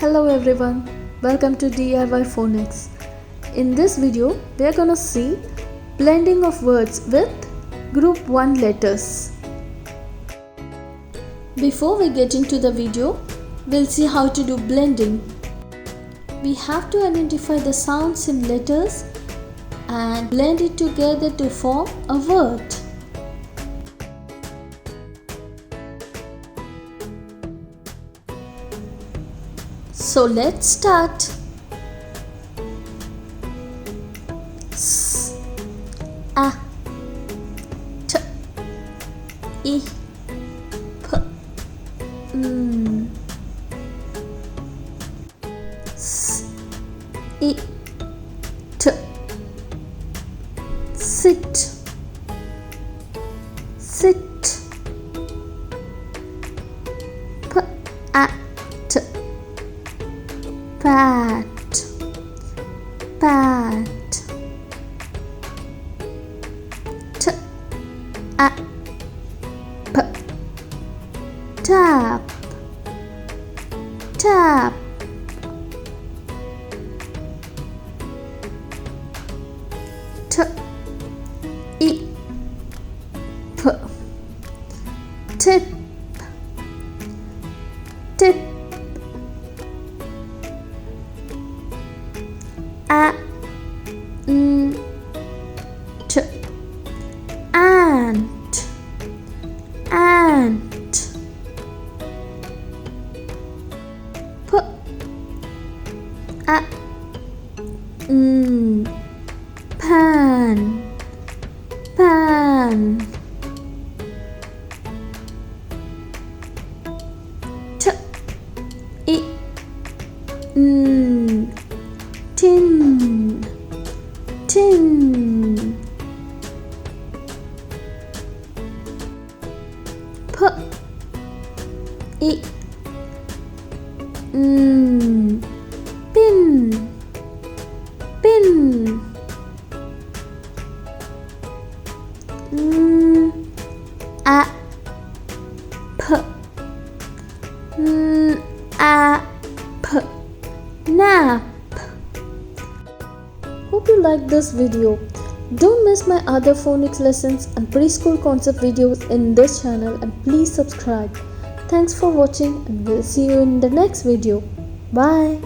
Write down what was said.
Hello everyone, welcome to DIY Phonics. In this video, we are gonna see blending of words with group 1 letters. Before we get into the video, we'll see how to do blending. We have to identify the sounds in letters and blend it together to form a word. So let's start. S, A, T, I, P, M. S, I, T, sit, sit. P, A, T, pat, pat. T, A, P, tap, tap. T, I, P, tip, tip. A, N, T, ant, ant. P, A, N, pan, pan. T, I, N, tin, tin. P, I, N, pin, pin. N, A, P, N, A, P, nap. Hope you liked this video. Don't miss my other phonics lessons and preschool concept videos in this channel, and please subscribe. Thanks for watching and we'll see you in the next video. Bye.